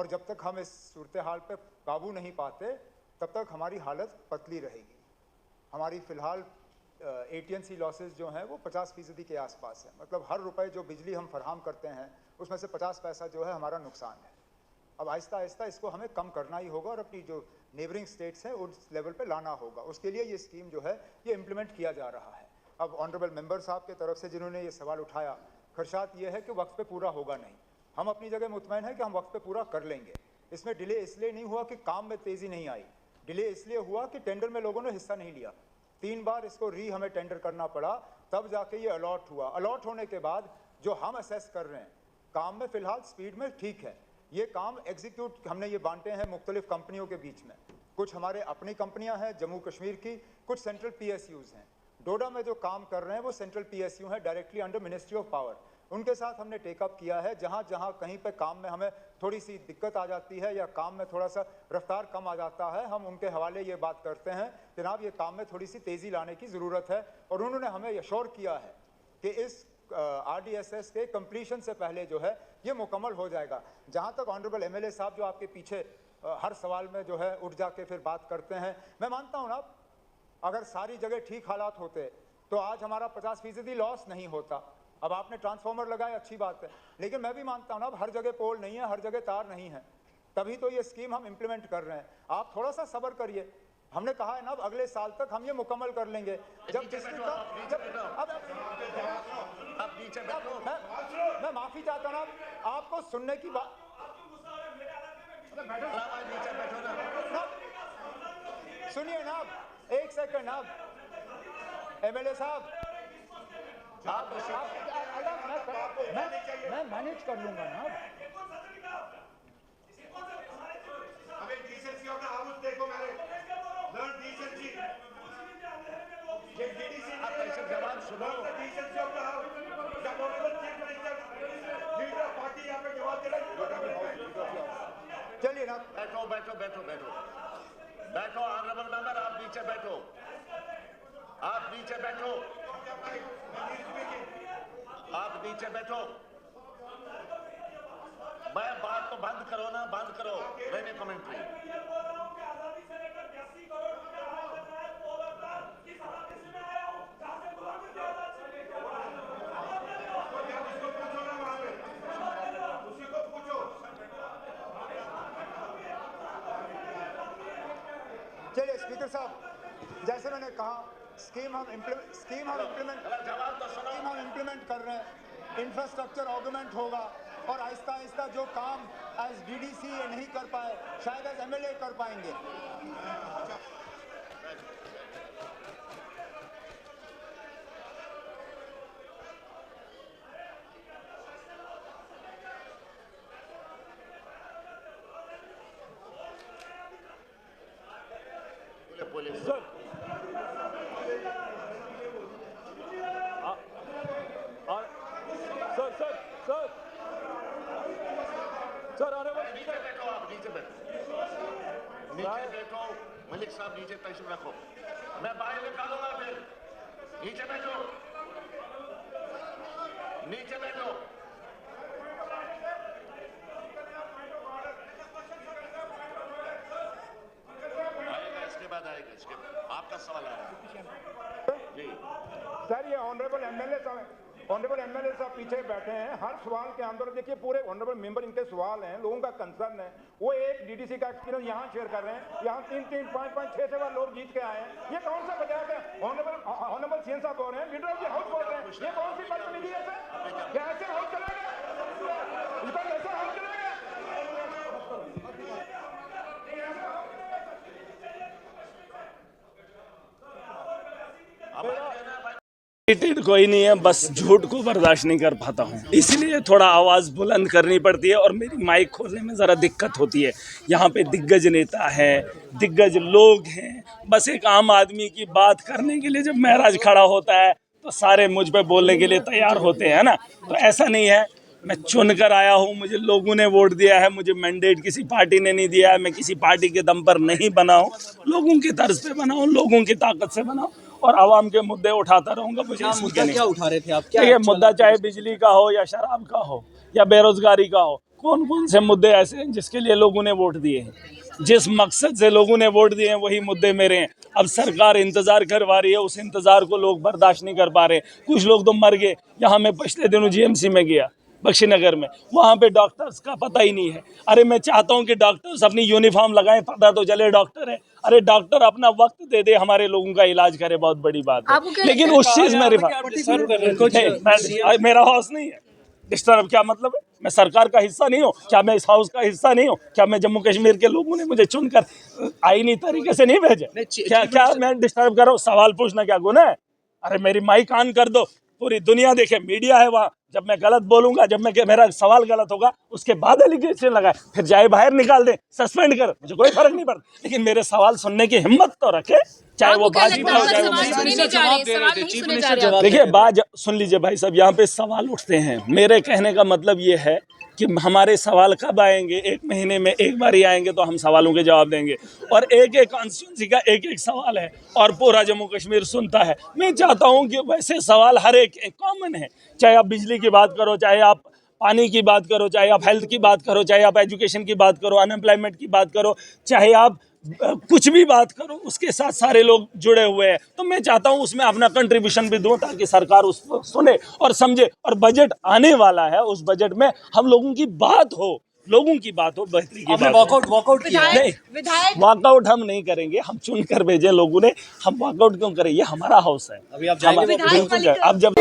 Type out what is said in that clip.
और जब तक हम इस सूरत हाल पे काबू नहीं पाते तब तक हमारी हालत पतली रहेगी। हमारी फ़िलहाल AT&C लॉसेस जो हैं वो 50% के आसपास है। मतलब हर रुपए जो बिजली हम फराहम करते हैं उसमें से 50 पैसा जो है हमारा नुकसान है। अब आहिस्ता आहिस्ता इसको हमें कम करना ही होगा और अपनी जो नेबरिंग स्टेट्स हैं उस लेवल पे लाना होगा। उसके लिए ये स्कीम जो है ये इम्प्लीमेंट किया जा रहा है। अब ऑनरेबल मेंबर साहब के तरफ से जिन्होंने ये सवाल उठाया, खदशात ये है कि वक्त पे पूरा होगा नहीं। हम अपनी जगह मुतमईन है कि हम वक्त पे पूरा कर लेंगे। इसमें डिले इसलिए नहीं हुआ कि काम में तेज़ी नहीं आई, डिले इसलिए हुआ कि टेंडर में लोगों ने हिस्सा नहीं लिया। 3 बार इसको हमें टेंडर करना पड़ा, तब जाके ये अलॉट हुआ। अलॉट होने के बाद जो हम असेस कर रहे हैं काम में फ़िलहाल स्पीड में ठीक है। ये काम एग्जीक्यूट हमने ये बांटे हैं मुख्तलिफ कंपनियों के बीच में। कुछ हमारे अपनी कंपनियां हैं जम्मू कश्मीर की, कुछ सेंट्रल PSUs हैं। डोडा में जो काम कर रहे हैं वो सेंट्रल PSU है, directly under ministry of power. उनके साथ हमने टेकअप किया है। जहाँ जहाँ कहीं पे काम में हमें थोड़ी सी दिक्कत आ जाती है या काम में थोड़ा सा रफ्तार कम आ जाता है, हम उनके हवाले ये बात करते हैं, जनाब ये काम में थोड़ी सी तेज़ी लाने की ज़रूरत है। और उन्होंने हमें एश्योर किया है कि इस RDSS के कंप्लीशन से पहले जो है ये मुकम्मल हो जाएगा। जहाँ तक ऑनरेबल MLA साहब जो आपके पीछे हर सवाल में जो है उठ जाके फिर बात करते हैं, मैं मानता हूँ ना, अगर सारी जगह ठीक हालात होते तो आज हमारा 50% लॉस नहीं होता। अब आपने ट्रांसफार्मर लगाए, अच्छी बात है, लेकिन मैं भी मानता हूँ ना, अब हर जगह पोल नहीं है, हर जगह तार नहीं है, तभी तो ये स्कीम हम इम्प्लीमेंट कर रहे हैं। आप थोड़ा सा सब्र करिए। हमने कहा है ना अब अगले साल तक हम ये मुकम्मल कर लेंगे। जब मैं माफी चाहता हूँ ना, आपको सुनने की बात, सुनिए ना, एक सेकंड। आप MLA साहब, मैं मैनेज कर लूंगा ना। जवाब सुनो। चलिए ना, बैठो बैठो बैठो बैठो बैठो। ऑनरेबल मेंबर आप नीचे बैठो, आप नीचे बैठो, आप नीचे बैठो। मैं बात तो बंद करो ना, बंद करो रेने कमेंट्री। चलिए स्पीकर साहब, जैसे मैंने कहा स्कीम हम इम्प्लीमेंट कर रहे हैं। इंफ्रास्ट्रक्चर ऑगमेंट होगा और आहिस्ता आहिस्ता जो काम एज DDC ये नहीं कर पाए शायद एज MLA कर पाएंगे। मलिक साहब नीचे तशरीफ रखो, मैं बाहर निकालूंगा। फिर नीचे बैठो, नीचे बैठो। आएगा, इसके बाद आएगा, इसके आपका सवाल आ रहा है जी सर। ये ऑनरेबल MLA साहब पीछे बैठे हैं। हर सवाल के अंदर देखिए पूरे ऑनरेबल मेंबर इनके सवाल हैं, लोगों का कंसर्न है। वो एक DDC का एक्सपीरियंस यहाँ शेयर कर रहे हैं। यहाँ 3-3, 5-5, 6 लोग जीत के आए हैं। ये कौन सा मजाक है? ऑनरेबल CM साहब बोल रहे हैं, लीडर ऑफ द हाउस बोल रहे हैं। ये कौन सी बदतमीजी है सर? क्या ऐसे हाउस चलेगा? इसका कैसे हाउस चलेगा? कोई नहीं है, बस झूठ को बर्दाश्त नहीं कर पाता हूँ, इसलिए थोड़ा आवाज़ बुलंद करनी पड़ती है और मेरी माइक खोलने में ज़रा दिक्कत होती है। यहाँ पे दिग्गज नेता है, दिग्गज लोग हैं, बस एक आम आदमी की बात करने के लिए जब महराज खड़ा होता है तो सारे मुझ पे बोलने के लिए तैयार होते हैं ना। तो ऐसा नहीं है, मैं चुन कर आया हूँ, मुझे लोगों ने वोट दिया है, मुझे मैंडेट किसी पार्टी ने नहीं दिया है, मैं किसी पार्टी के दम पर नहीं बना हूँ, लोगों की तर्ज पे बना हूँ, लोगों की ताकत से बना हूँ और आवाम के मुद्दे उठाता रहूँगा। मुझे मुद्दा क्या उठा रहे थे आप? ये मुद्दा चाहे बिजली का हो या शराब का हो या बेरोजगारी का हो, कौन कौन से मुद्दे ऐसे हैं जिसके लिए लोगों ने वोट दिए हैं, जिस मकसद से लोगों ने वोट दिए हैं वही मुद्दे मेरे हैं। अब सरकार इंतजार करवा रही है, उस इंतजार को लोग बर्दाश्त नहीं कर पा रहे। कुछ लोग तो मर गए। यहाँ मैं पिछले दिनों जीएमसी में गया, बख्शीनगर में, वहाँ पे डॉक्टर्स का पता ही नहीं है। अरे मैं चाहता हूँ कि डॉक्टर्स अपनी यूनिफॉर्म लगाएं, पता तो चले डॉक्टर है। अरे डॉक्टर अपना वक्त दे दे, हमारे लोगों का इलाज करे, बहुत बड़ी बात है। लेकिन उस चीज में मेरा हाउस नहीं है। डिस्टर्ब क्या मतलब है? मैं सरकार का हिस्सा नहीं हूँ क्या? मैं इस हाउस का हिस्सा नहीं हूँ क्या? मैं जम्मू कश्मीर के लोगों ने मुझे चुनकर आईनी तरीके से नहीं भेजा क्या मैं डिस्टर्ब कर रहा हूँ? सवाल पूछना क्या गुनाह है? अरे मेरी माइक ऑन कर दो, पूरी दुनिया देखे, मीडिया है वहाँ। जब मैं गलत बोलूंगा, जब मैं मेरा सवाल गलत होगा, उसके बाद एलिगेशन लगाए, फिर जाए बाहर निकाल दे, सस्पेंड कर, मुझे कोई फर्क नहीं पड़ता। लेकिन मेरे सवाल सुनने की हिम्मत तो रखे, चाहे वो भाजपा हो चाहे वो। देखिए बात सुन लीजिए भाई साहब, यहाँ पे सवाल उठते हैं। मेरे कहने का मतलब ये है कि हमारे सवाल कब आएंगे? 1 महीने में एक बार ही आएंगे तो हम सवालों के जवाब देंगे। और एक एक कॉन्स्टिट्यूंसी का एक एक सवाल है और पूरा जम्मू कश्मीर सुनता है। मैं चाहता हूं कि वैसे सवाल हर एक कॉमन है, चाहे आप बिजली की बात करो, चाहे आप पानी की बात करो, चाहे आप हेल्थ की बात करो, चाहे आप एजुकेशन की बात करो, अनएम्प्लॉयमेंट की बात करो, चाहे आप कुछ भी बात करो, उसके साथ सारे लोग जुड़े हुए हैं। तो मैं चाहता हूं उसमें अपना कंट्रीब्यूशन भी दूं ताकि सरकार उसको सुने और समझे। और बजट आने वाला है, उस बजट में हम लोगों की बात हो, लोगों की बात हो, बेहतरी की बात। वॉकआउट नहीं, वॉकआउट हम नहीं करेंगे। हम चुन कर भेजे लोगों ने, हम वॉकआउट क्यों करें? ये हमारा हाउस है। अभी आप जाएंगे? बिल्कुल। अब जब